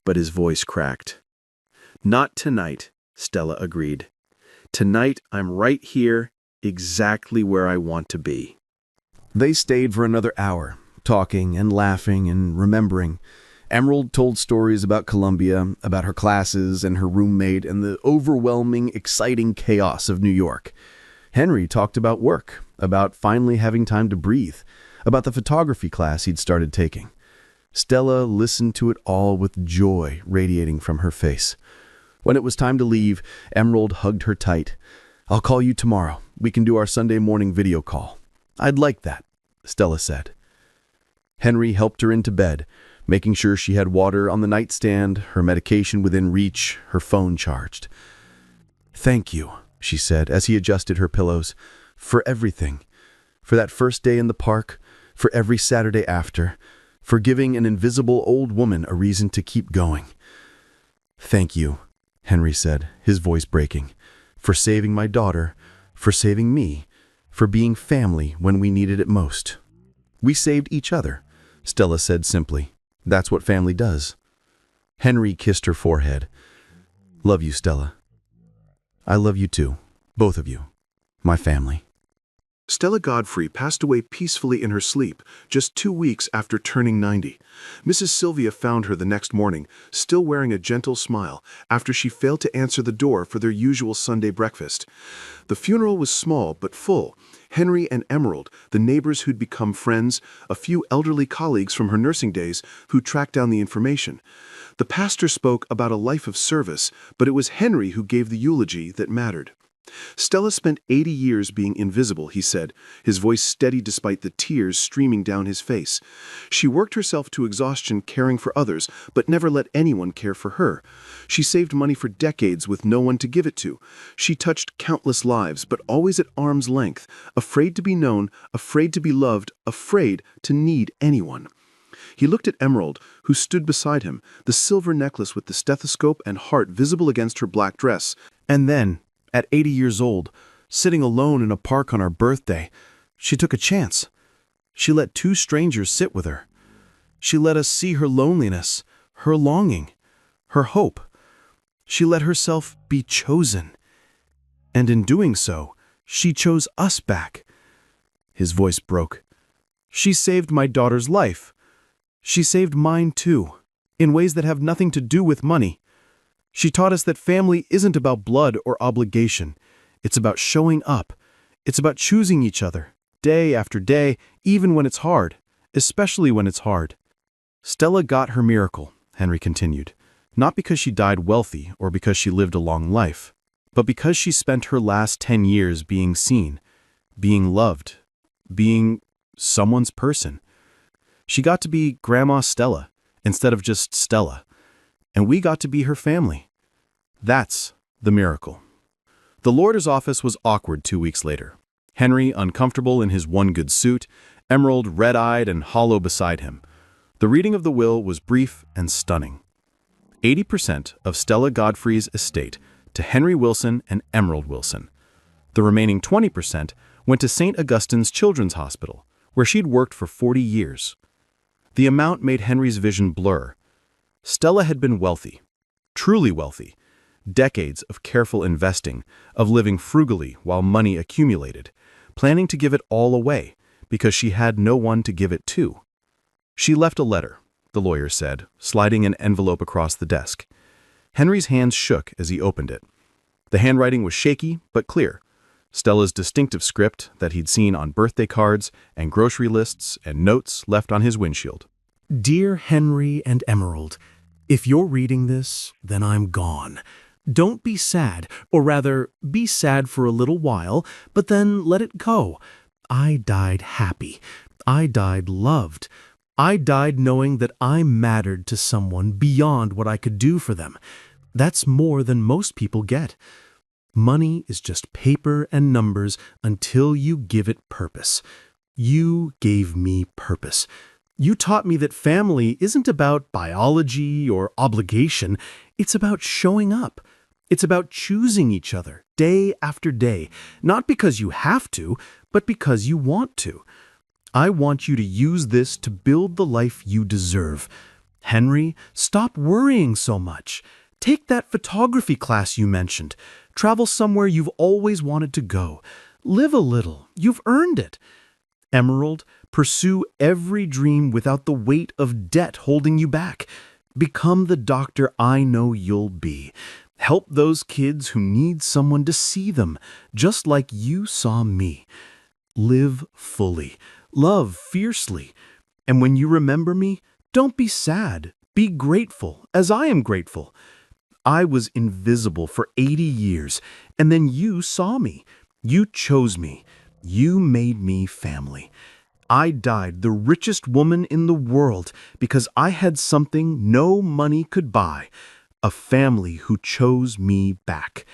but his voice cracked. "Not tonight," Stella agreed. "Tonight I'm right here, exactly where I want to be." They stayed for another hour, talking and laughing and remembering. Emerald told stories about Columbia, about her classes and her roommate and the overwhelming, exciting chaos of New York. Henry talked about work, about finally having time to breathe, about the photography class he'd started taking. Stella listened to it all with joy radiating from her face. When it was time to leave, Emerald hugged her tight. "I'll call you tomorrow. We can do our Sunday morning video call." "I'd like that," Stella said. Henry helped her into bed, making sure she had water on the nightstand, her medication within reach, her phone charged. "Thank you," she said as he adjusted her pillows, "for everything. For that first day in the park, for every Saturday after, for giving an invisible old woman a reason to keep going." "Thank you," Henry said, his voice breaking, "for saving my daughter, for saving me, for being family when we needed it most." "We saved each other," Stella said simply. "That's what family does." Henry kissed her forehead. "Love you, Stella." "I love you too, both of you, my family." Stella Godfrey passed away peacefully in her sleep just 2 weeks after turning 90. Mrs. Sylvia found her the next morning, still wearing a gentle smile, after she failed to answer the door for their usual Sunday breakfast. The funeral was small but full. Henry and Emerald, the neighbors who'd become friends, a few elderly colleagues from her nursing days who tracked down the information. The pastor spoke about a life of service, but it was Henry who gave the eulogy that mattered. Stella spent 80 years being invisible, he said, his voice steady despite the tears streaming down his face. She worked herself to exhaustion caring for others, but never let anyone care for her. She saved money for decades with no one to give it to. She touched countless lives, but always at arm's length, afraid to be known, afraid to be loved, afraid to need anyone. He looked at Emerald, who stood beside him, the silver necklace with the stethoscope and heart visible against her black dress. And then, at 80 years old, sitting alone in a park on our birthday, she took a chance. She let 2 strangers sit with her. She let us see her loneliness, her longing, her hope. She let herself be chosen. And in doing so, she chose us back. His voice broke. "She saved my daughter's life. She saved mine too, in ways that have nothing to do with money. She taught us that family isn't about blood or obligation. It's about showing up. It's about choosing each other, day after day, even when it's hard, especially when it's hard." Stella got her miracle, Henry continued, not because she died wealthy or because she lived a long life. but because she spent her last 10 years being seen, being loved, being someone's person. She got to be Grandma Stella instead of just Stella, and we got to be her family. That's the miracle. The lawyer's office was awkward 2 weeks later. Henry, uncomfortable in his one good suit, Emerald red-eyed and hollow beside him. The reading of the will was brief and stunning. 80% of Stella Godfrey's estate to Henry Wilson and Emerald Wilson. The remaining 20% went to St. Augustine's Children's Hospital, where she'd worked for 40 years. The amount made Henry's vision blur. Stella had been wealthy, truly wealthy. Decades of careful investing, of living frugally while money accumulated, planning to give it all away because she had no one to give it to. She left a letter, the lawyer said, sliding an envelope across the desk. Henry's hands shook as he opened it. The handwriting was shaky but clear. Stella's distinctive script that he'd seen on birthday cards and grocery lists and notes left on his windshield. Dear Henry and Emerald, if you're reading this, then I'm gone. Don't be sad, or rather, be sad for a little while, but then let it go. I died happy. I died loved. I died knowing that I mattered to someone beyond what I could do for them. That's more than most people get. Money is just paper and numbers until you give it purpose. You gave me purpose. You taught me that family isn't about biology or obligation. It's about showing up. It's about choosing each other day after day, not because you have to, but because you want to. I want you to use this to build the life you deserve. Henry, stop worrying so much. Take that photography class you mentioned. Travel somewhere you've always wanted to go. Live a little. You've earned it. Emerald, pursue every dream without the weight of debt holding you back. Become the doctor I know you'll be. Help those kids who need someone to see them, just like you saw me. Live fully. Love fiercely. And when you remember me, don't be sad. Be grateful, as I am grateful. I was invisible for 80 years, and then you saw me. You chose me. You made me family. I died the richest woman in the world because I had something no money could buy. A family who chose me back.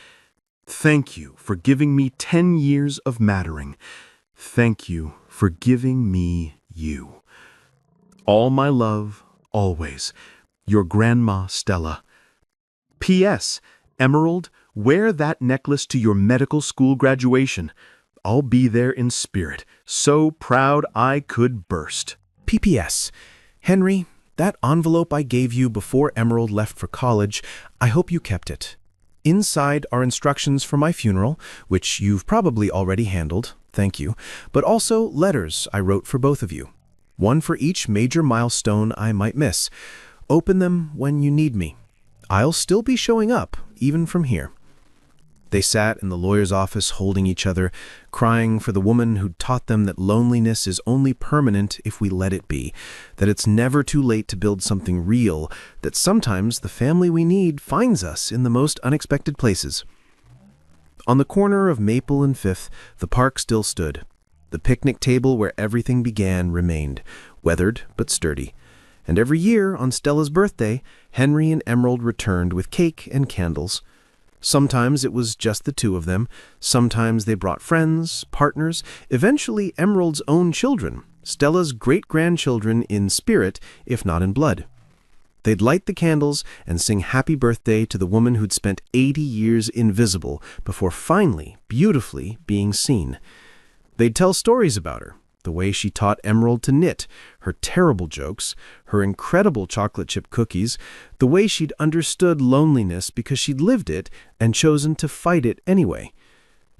Thank you for giving me 10 years of mattering. Thank you for giving me you. All my love, always. Your Grandma Stella. P.S. Emerald, wear that necklace to your medical school graduation. I'll be there in spirit, so proud I could burst. P.P.S. Henry, that envelope I gave you before Emerald left for college, I hope you kept it. Inside are instructions for my funeral, which you've probably already handled, thank you, but also letters I wrote for both of you. One for each major milestone I might miss. Open them when you need me. I'll still be showing up, even from here. They sat in the lawyer's office holding each other, crying for the woman who'd taught them that loneliness is only permanent if we let it be, that it's never too late to build something real, that sometimes the family we need finds us in the most unexpected places. On the corner of Maple and Fifth, the park still stood. The picnic table where everything began remained, weathered but sturdy. And every year, on Stella's birthday, Henry and Emerald returned with cake and candles. Sometimes it was just the two of them. Sometimes they brought friends, partners, eventually Emerald's own children, Stella's great-grandchildren in spirit, if not in blood. They'd light the candles and sing happy birthday to the woman who'd spent 80 years invisible before finally, beautifully, being seen. They'd tell stories about her, the way she taught Emerald to knit, her terrible jokes, her incredible chocolate chip cookies, the way she'd understood loneliness because she'd lived it and chosen to fight it anyway.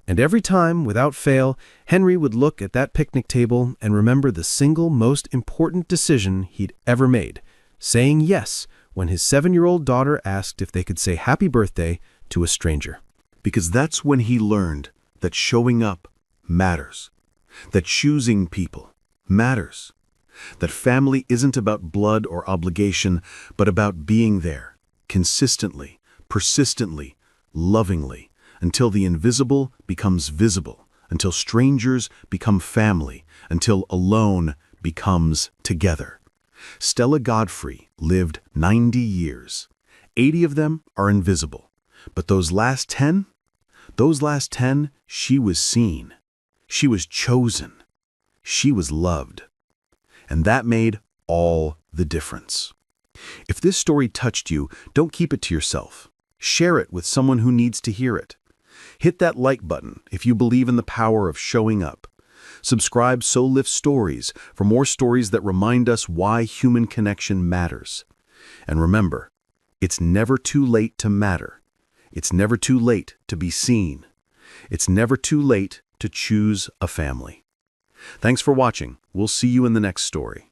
And every time, without fail, Henry would look at that picnic table and remember the single most important decision he'd ever made, saying yes when his 7-year-old daughter asked if they could say happy birthday to a stranger. Because that's when he learned that showing up matters. That choosing people matters. That family isn't about blood or obligation, but about being there, consistently, persistently, lovingly, until the invisible becomes visible, until strangers become family, until alone becomes together. Stella Godfrey lived 90 years. 80 of them are invisible. But those last 10, she was seen. She was chosen. She was loved. And that made all the difference. If this story touched you, don't keep it to yourself. Share it with someone who needs to hear it. Hit that like button if you believe in the power of showing up. Subscribe So Lift Stories for more stories that remind us why human connection matters. And remember, it's never too late to matter. It's never too late to be seen. It's never too late to choose a family. Thanks for watching. We'll see you in the next story.